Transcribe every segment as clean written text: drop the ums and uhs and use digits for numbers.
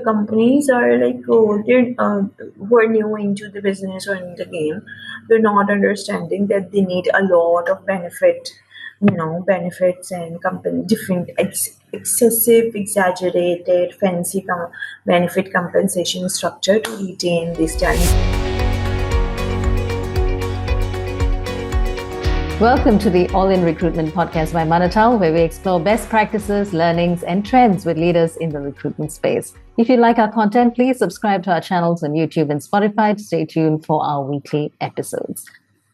the companies are like, they're who are new into the business or in the game, they're not understanding that they need a lot of benefits and company different excessive, exaggerated, fancy benefit compensation structure to retain this talent. Welcome to the All in Recruitment podcast by Manatal, where we explore best practices, learnings, and trends with leaders in the recruitment space. If you like our content, please subscribe to our channels on YouTube and Spotify to stay tuned for our weekly episodes.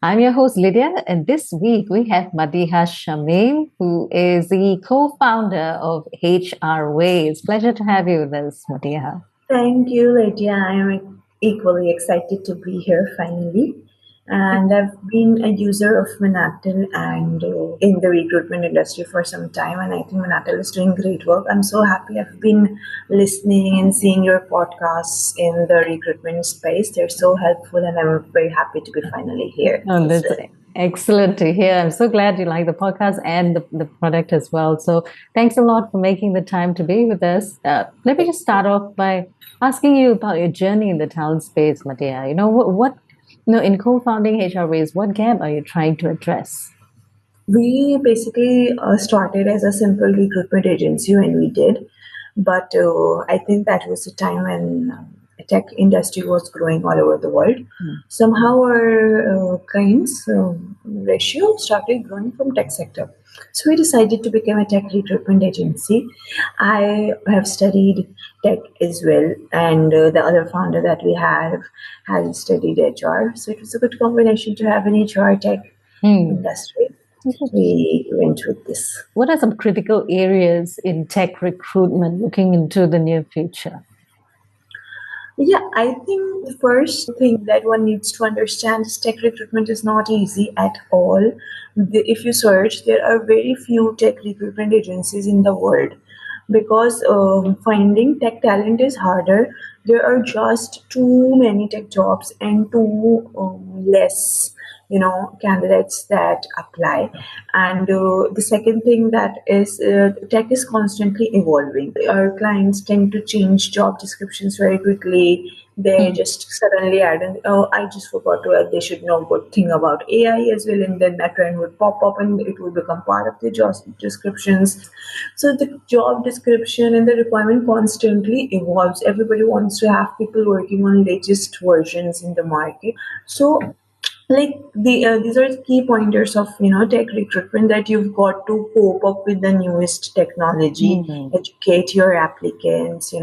I'm your host, Lydia, and this week we have Madeeha Shamim, who is the co-founder of HR Ways. Pleasure to have you with us, Madeeha. Thank you, Lydia. I am equally excited to be here finally. And I've been a user of Manatal and in the recruitment industry for some time. And I think Manatal is doing great work. I'm so happy. I've been listening and seeing your podcasts in the recruitment space. They're so helpful, and I'm very happy to be finally here. Oh, that's excellent to hear. I'm so glad you like the podcast and the product as well. So thanks a lot for making the time to be with us. Let me just start off by asking you about your journey in the talent space, Madeeha. In co-founding HR Ways, what gap are you trying to address? We basically started as a simple recruitment agency when we did, but I think that was a time when tech industry was growing all over the world. Somehow our clients ratio started growing from tech sector. So we decided to become a tech recruitment agency. I have studied tech as well, and the other founder that we have has studied HR. So it was a good combination to have an HR tech industry. We went with this. What are some critical areas in tech recruitment looking into the near future? Yeah, I think the first thing that one needs to understand is tech recruitment is not easy at all. If you search, there are very few tech recruitment agencies in the world because finding tech talent is harder. There are just too many tech jobs and too less candidates that apply. And the second thing that is tech is constantly evolving. Our clients tend to change job descriptions very quickly. They just suddenly add in, oh, I just forgot to add, they should know good thing about AI as well, and then that trend would pop up and it will become part of the job descriptions. So the job description and the requirement constantly evolves. Everybody wants to have people working on latest versions in the market. So like these are key pointers of tech recruitment, that you've got to cope up with the newest technology, educate your applicants,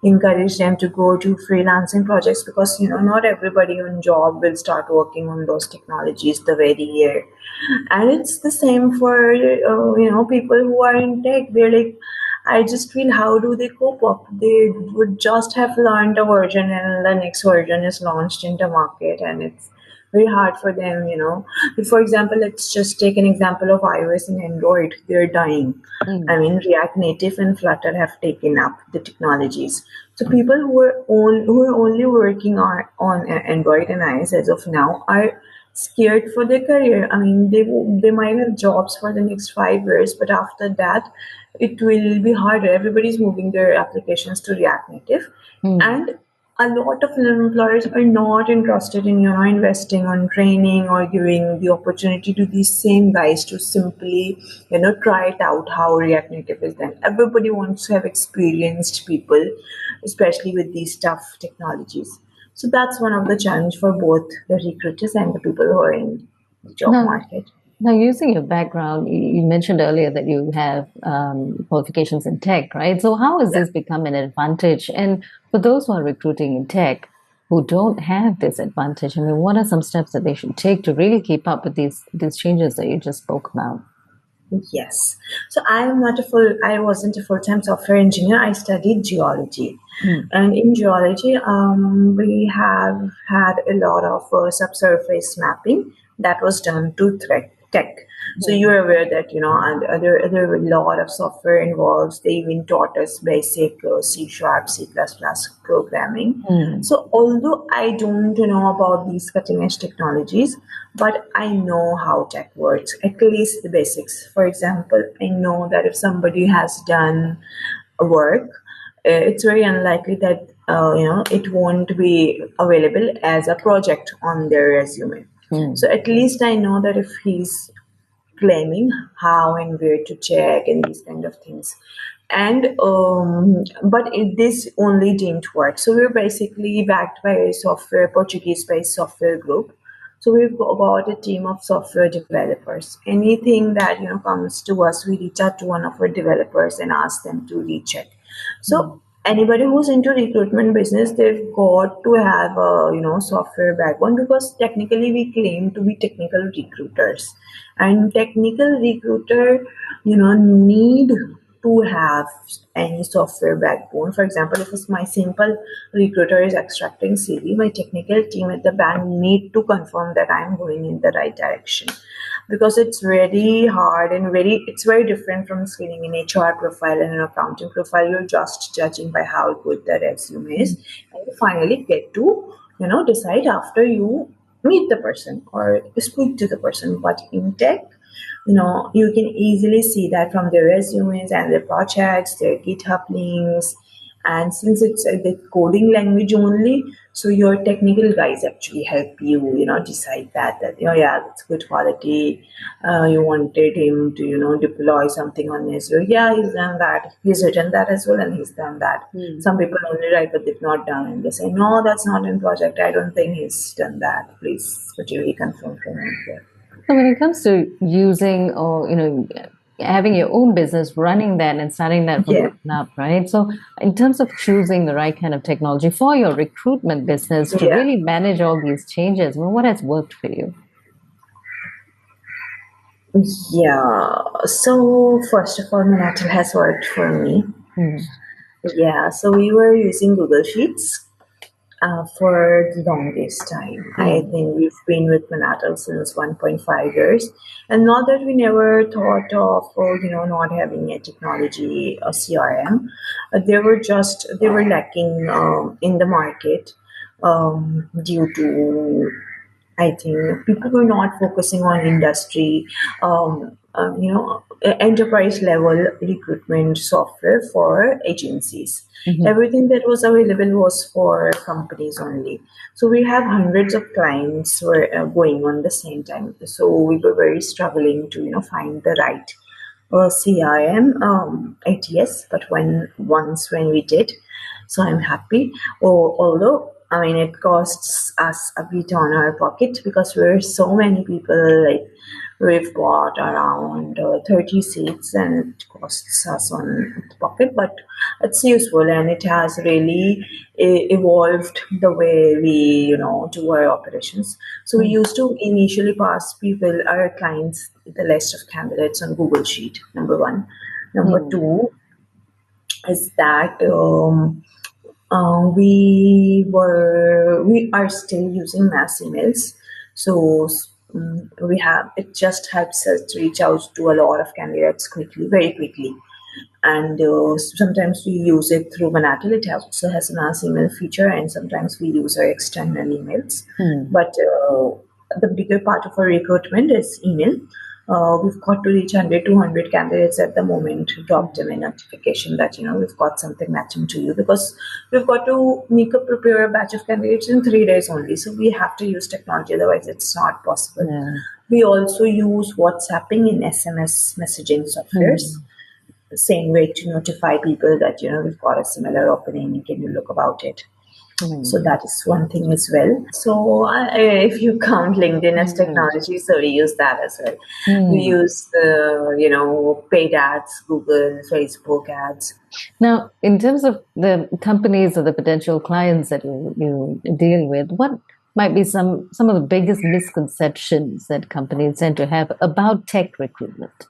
encourage them to go to freelancing projects, because not everybody on job will start working on those technologies the very year. And it's the same for people who are in tech. They're like, I just feel, how do they cope up? They would just have learned a version and the next version is launched in the market, and it's very hard for them. For example, let's just take an example of iOS and Android. They're dying. I mean, React Native and Flutter have taken up the technologies. So people who are only working on Android and iOS as of now are scared for their career. I mean, they might have jobs for the next 5 years, but after that, it will be harder. Everybody's moving their applications to React Native, and a lot of employers are not interested in investing on training or giving the opportunity to these same guys to simply try it out how React Native is done. Everybody wants to have experienced people, especially with these tough technologies. So that's one of the challenge for both the recruiters and the people who are in the job market. Now, using your background, you mentioned earlier that you have qualifications in tech, right? So how has this become an advantage? And for those who are recruiting in tech who don't have this advantage, I mean, what are some steps that they should take to really keep up with these changes that you just spoke about? Yes. So I wasn't a full-time software engineer. I studied geology. And in geology, we have had a lot of subsurface mapping that was done to tech. So you're aware that, and there are a lot of software involved. They even taught us basic C#, C++ programming. So although I don't know about these cutting edge technologies, but I know how tech works, at least the basics. For example, I know that if somebody has done work it's very unlikely that it won't be available as a project on their resume. So at least I know that if he's claiming how and where to check and these kind of things. And but this only didn't work. So we're basically backed by a software Portuguese-based software group. So we've got a team of software developers. Anything that comes to us, we reach out to one of our developers and ask them to recheck. So anybody who's into recruitment business, they've got to have a software background, because technically we claim to be technical recruiters, and technical recruiter need to have any software backbone. For example, if it's my simple recruiter is extracting CV, my technical team at the bank need to confirm that I'm going in the right direction, because it's very hard and it's very different from screening an HR profile and an accounting profile. You're just judging by how good the resume is, and you finally get to decide after you meet the person or speak to the person. But in tech, you can easily see that from their resumes and their projects, their GitHub links. And since it's the coding language only, so your technical guys actually help you, decide that yeah, that's good quality. You wanted him to, deploy something on Azure. Yeah, he's done that. He's written that as well, and he's done that. Some people only write, but they've not done, and they say, no, that's not in project. I don't think he's done that. Please, could you reconfirm for me here? So when it comes to using or having your own business, running that and starting that from Yeah. the up, right? So in terms of choosing the right kind of technology for your recruitment business to Yeah. really manage all these changes, well, what has worked for you? Yeah. So first of all, Manatal has worked for me. Yeah. So we were using Google Sheets for the longest time. I think we've been with Manatal since 1.5 years, and not that we never thought of, not having a technology, a CRM. They were lacking in the market due to, I think, people were not focusing on industry, enterprise level recruitment software for agencies. Everything that was available was for companies only. So we have hundreds of clients were going on the same time. So we were very struggling to find the right CRM, ATS. But when we did, so I'm happy. Although I mean it costs us a bit on our pocket, because we're so many people. Like we've got around 30 seats, and it costs us on the pocket, but it's useful, and it has really evolved the way we do our operations. So we used to initially pass people, our clients, the list of candidates on Google Sheet. Number one. Number two is that we are still using mass emails. So we have, it just helps us to reach out to a lot of candidates quickly, very quickly. And sometimes we use it through Manatal. It also has a mass email feature, and sometimes we use our external emails. But the bigger part of our recruitment is email. We've got to reach 100 200 candidates at the moment to drop them a notification that we've got something matching to you, because we've got to prepare a batch of candidates in 3 days only. So we have to use technology, otherwise it's not possible. We also use WhatsApping in SMS messaging softwares, the same way to notify people that we've got a similar opening, can you look about it. So that is one thing as well. So if you count LinkedIn as technology, so we use that as well. We use paid ads, Google, Facebook ads. Now, in terms of the companies or the potential clients that you deal with, what might be some of the biggest misconceptions that companies tend to have about tech recruitment?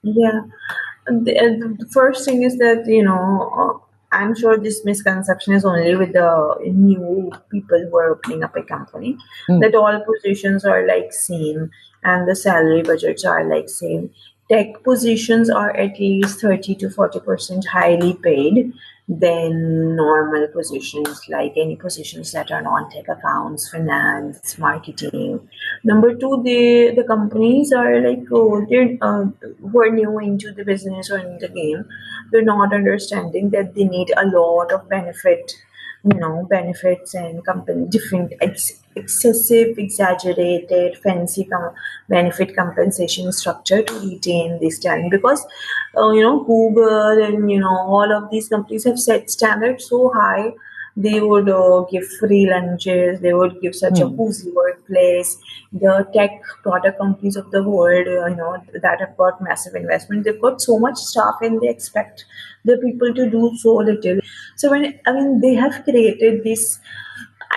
Yeah. The first thing is that, I'm sure this misconception is only with the new people who are opening up a company, that all positions are like same and the salary budgets are like same. Tech positions are at least 30 to 40% highly paid, Then normal positions like any positions that are non-tech accounts, finance, marketing. Number two, the companies are like they're who are new into the business or in the game. They're not understanding that they need a lot of benefits and company different excessive, exaggerated, fancy benefit compensation structure to retain this talent because Google and all of these companies have set standards so high. They would give free lunches. They would give such a Hmm. cozy workplace. The tech product companies of the world, that have got massive investment. They've got so much staff, and they expect the people to do so little. So they have created this,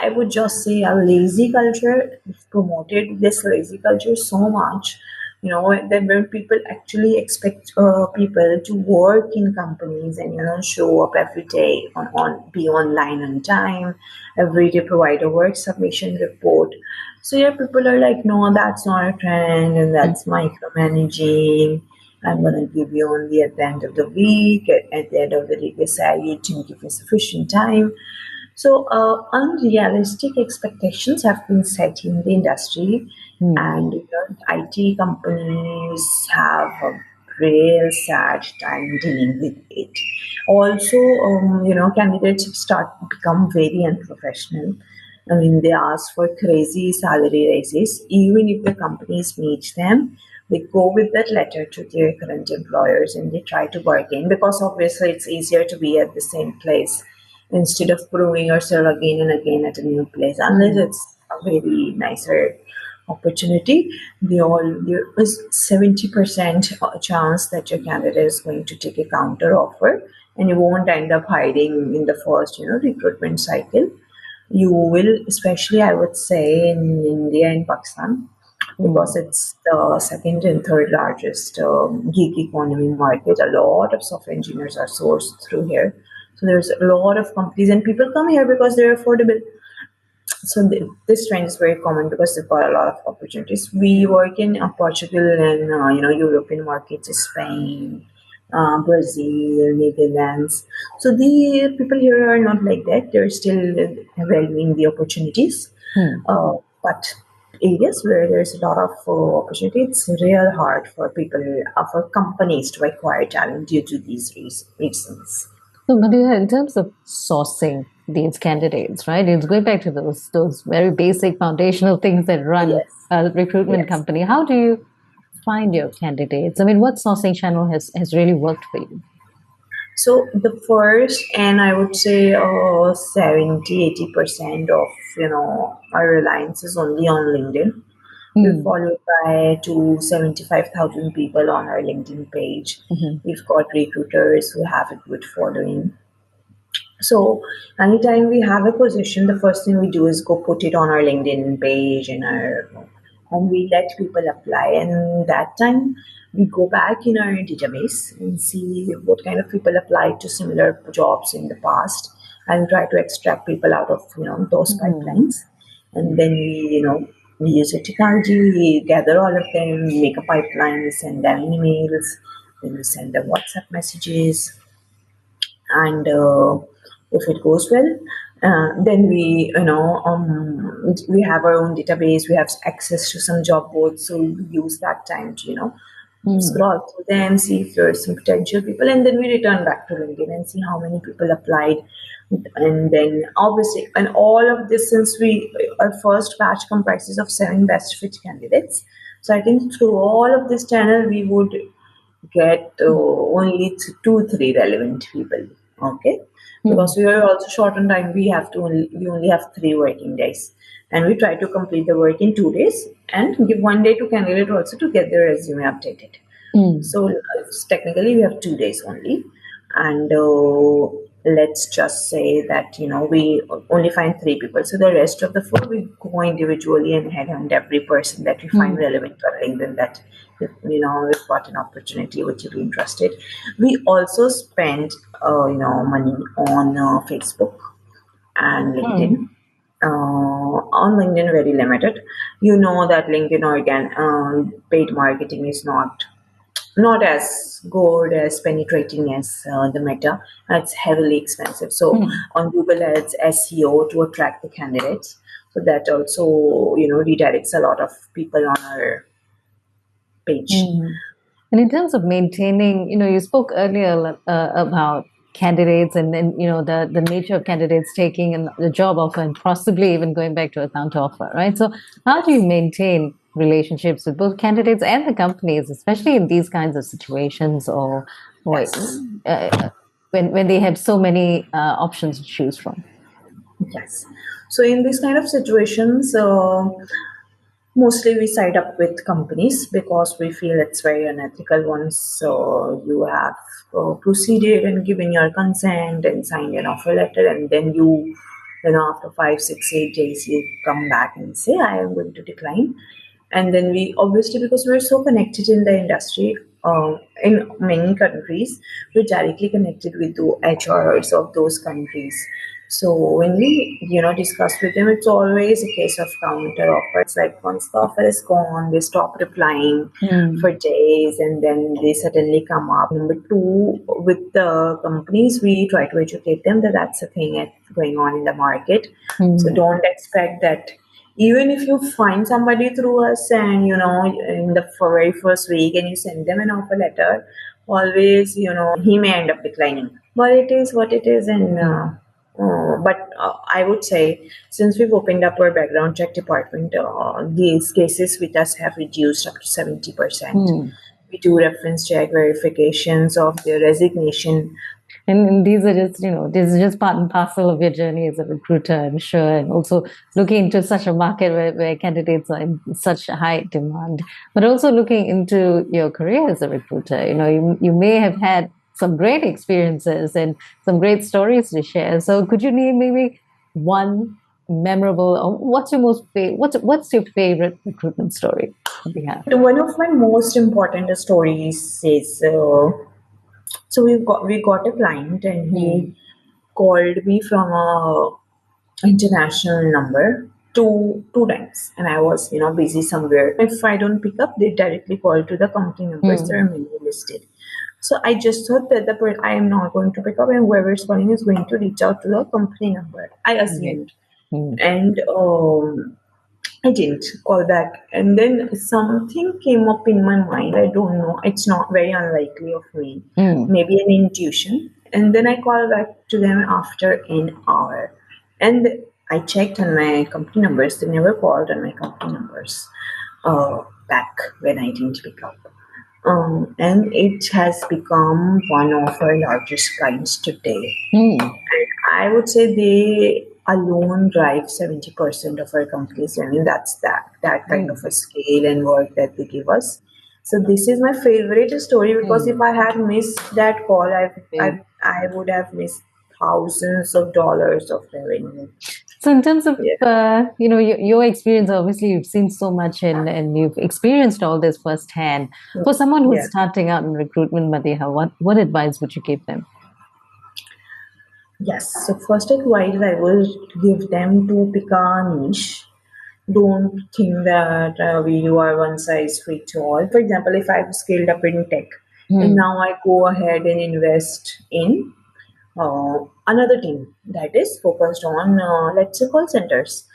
I would just say, a lazy culture. Promoted this lazy culture so much, that when people actually expect people to work in companies and show up every day be online on time, every day provide a work submission report. So yeah, people are like, no, that's not a trend, and that's micromanaging. I'm gonna give you only at the end of the week. At the end of the week, they say you didn't give me sufficient time. So, unrealistic expectations have been set in the industry, Hmm. and IT companies have a real sad time dealing with it. Also, candidates have start become very unprofessional. They ask for crazy salary raises, even if the companies meet them. They go with that letter to their current employers and they try to bargain because obviously it's easier to be at the same place instead of proving yourself again and again at a new place, unless Hmm. it's a very nicer opportunity. There is 70% chance that your candidate is going to take a counter offer, and you won't end up hiding in the first recruitment cycle. You will, especially I would say in India and Pakistan, because Hmm. it's the second and third largest gig economy market. A lot of software engineers are sourced through here. So there's a lot of companies, and people come here because they're affordable. So this trend is very common because they've got a lot of opportunities. We work in Portugal and European markets, Spain, Brazil, Netherlands. So the people here are not like that. They're still valuing the opportunities, Hmm. but areas where there's a lot of opportunity, it's real hard for people, for companies to acquire talent due to these reasons. So, Madeeha, in terms of sourcing these candidates, right? It's going back to those very basic foundational things that run Yes, a recruitment yes. company. How do you find your candidates? I mean, what sourcing channel has really worked for you? So the first, and I would say 70-80% of our reliance is only on LinkedIn. We're Hmm. followed by 275,000 people on our LinkedIn page. Hmm. We've got recruiters who have a good following. So anytime we have a position, the first thing we do is go put it on our LinkedIn page and we let people apply. And that time we go back in our database and see what kind of people applied to similar jobs in the past and try to extract people out of those Hmm. pipelines. And then we use a technology, we gather all of them, make a pipeline, we send them emails, then we send them WhatsApp messages, and if it goes well, then we have our own database, we have access to some job boards, so we use that time to Hmm. scroll through them, see if there's some potential people, and then we return back to LinkedIn and see how many people applied. And then obviously, and all of this, since we our first batch comprises of 7 best fit candidates, so I think through all of this channel we would get only two, three relevant people. Okay, Hmm. because we are also short on time. We only have 3 working days, and we try to complete the work in 2 days and give one day to candidate also to get their resume updated. Hmm. So technically, we have 2 days only, and let's just say that we only find 3 people. So the rest of the 4 we go individually and headhunt every person that we find Hmm. relevant on LinkedIn that we've got an opportunity which you'll be interested. We also spend money on Facebook and Hmm. LinkedIn. On LinkedIn, very limited. You know that LinkedIn paid marketing is not not as good as penetrating as the Meta. It's heavily expensive. So Hmm. on Google Ads, SEO to attract the candidates. So that also, redirects a lot of people on our page. Hmm. And in terms of maintaining, you spoke earlier about candidates and then, the nature of candidates taking the job offer and possibly even going back to a counter offer, right? So how do you Yes. maintain relationships with both candidates and the companies, especially in these kinds of situations or Yes. when they have so many options to choose from? Yes. So in these kind of situations, mostly we side up with companies because we feel it's very unethical once you have proceeded and given your consent and signed an offer letter, and then after 5, 6, 8 days, you come back and say, I am going to decline. And then we obviously, because we're so connected in the industry, in many countries, we're directly connected with the HRs of those countries. So when we, discuss with them, it's always a case of counter offer. It's like once the offer is gone, they stop replying Hmm. for days, and then they suddenly come up. Number two, with the companies, we try to educate them that that's a thing going on in the market. So Hmm. don't expect that even if you find somebody through us and in the very first week and you send them an offer letter, always he may end up declining, but it is what it is. And Hmm. but I would say, since we've opened up our background check department, these cases with us have reduced up to 70%. Hmm. We do reference check verifications of their resignation. And these are just, this is just part and parcel of your journey as a recruiter, I'm sure. And also looking into such a market where candidates are in such high demand, but also looking into your career as a recruiter. You may have had some great experiences and some great stories to share. So could you name maybe one memorable, or what's your favorite recruitment story that we have? One of my most important stories is, so we got a client, and Hmm. he called me from a international number two times, and I was busy somewhere. If I don't pick up, they directly call to the company numbers that are Hmm. mainly listed. So I just thought that I am not going to pick up, and whoever is calling is going to reach out to the company number, I Okay. assumed. Hmm. And I didn't call back. And then something came up in my mind. I don't know. It's not very unlikely of me. Hmm. Maybe an intuition. And then I called back to them after an hour. And I checked on my company numbers. They never called on my company numbers back when I didn't pick up. And it has become one of our largest clients today. Hmm. I would say they alone drive 70% of our company's revenue. That's that kind of Hmm. a scale and work that they give us. So this is my favorite story because if Hmm. I had missed that call, Okay. I would have missed thousands of dollars of revenue. So, in terms of Yeah. your experience, obviously you've seen so much and you've experienced all this firsthand. For someone who's Yeah. starting out in recruitment, Madeeha, what advice would you give them? Yes. So first advice I will give them to pick a niche. Don't think that you are one size fits all. For example, if I've scaled up in tech and Hmm. now I go ahead and invest in another team that is focused on, let's say, call centers,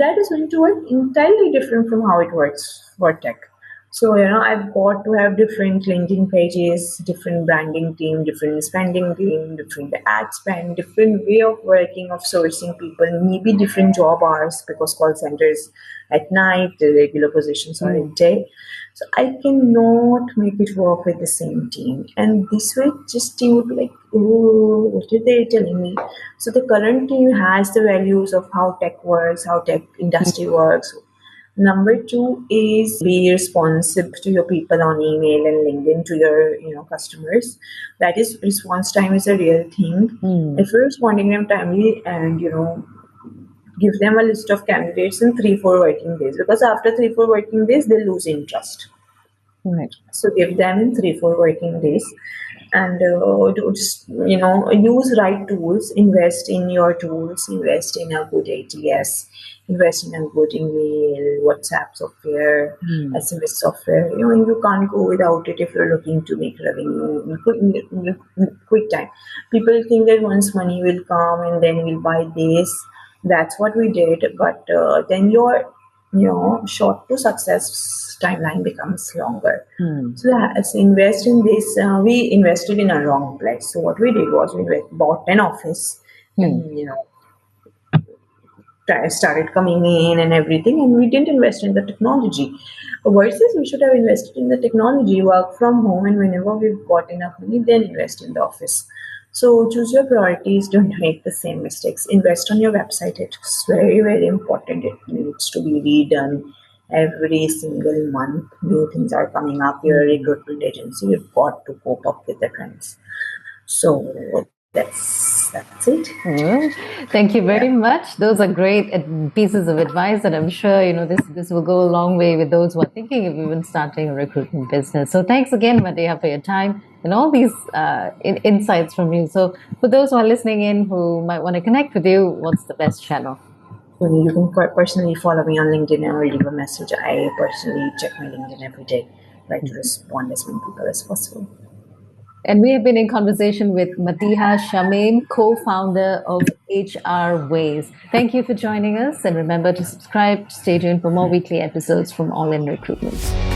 that is going to work entirely different from how it works for tech. So, I've got to have different LinkedIn pages, different branding team, different spending team, different ad spend, different way of working, of sourcing people, maybe different job hours because call centers at night, the regular positions are Hmm. at day. So I cannot make it work with the same team. And this way, just team would be like, oh, what are they telling me? So the current team has the values of how tech works, how tech industry works. Number two is be responsive to your people on email and LinkedIn to your customers. That is, response time is a real thing. Hmm. If you're responding them timely and give them a list of candidates in 3 4 working days, because after 3 4 working days they lose interest. Right. So give them in 3 4 working days. and to just use right tools, invest in your tools, invest in a good ATS, invest in a good email, WhatsApp software, Hmm. SMS software. You can't go without it if you're looking to make revenue in quick time. People think that once money will come and then we'll buy this. That's what we did, but then your short to success timeline becomes longer. Hmm. So let's invest in this. We invested in a wrong place. So what we did was we bought an office, Hmm. and started coming in and everything, and we didn't invest in the technology. Versus, we should have invested in the technology, work from home, and whenever we've got enough money, then invest in the office. So choose your priorities. Don't make the same mistakes. Invest on your website. It's very, very important. It needs to be redone every single month. New things are coming up. You're a Hmm. recruitment agency. You've got to cope up with the trends. So that's it. Well, thank you Yeah. very much. Those are great pieces of advice, and I'm sure this will go a long way with those who are thinking of even starting a recruitment business. So thanks again, Madeeha, for your time and all these insights from you. So for those who are listening in who might want to connect with you, what's the best channel? You can personally follow me on LinkedIn or leave a message. I personally check my LinkedIn every day, try to respond as many people as possible. And we have been in conversation with Madeeha Shamim, co-founder of HR Ways. Thank you for joining us, and remember to subscribe. Stay tuned for more weekly episodes from All in Recruitment.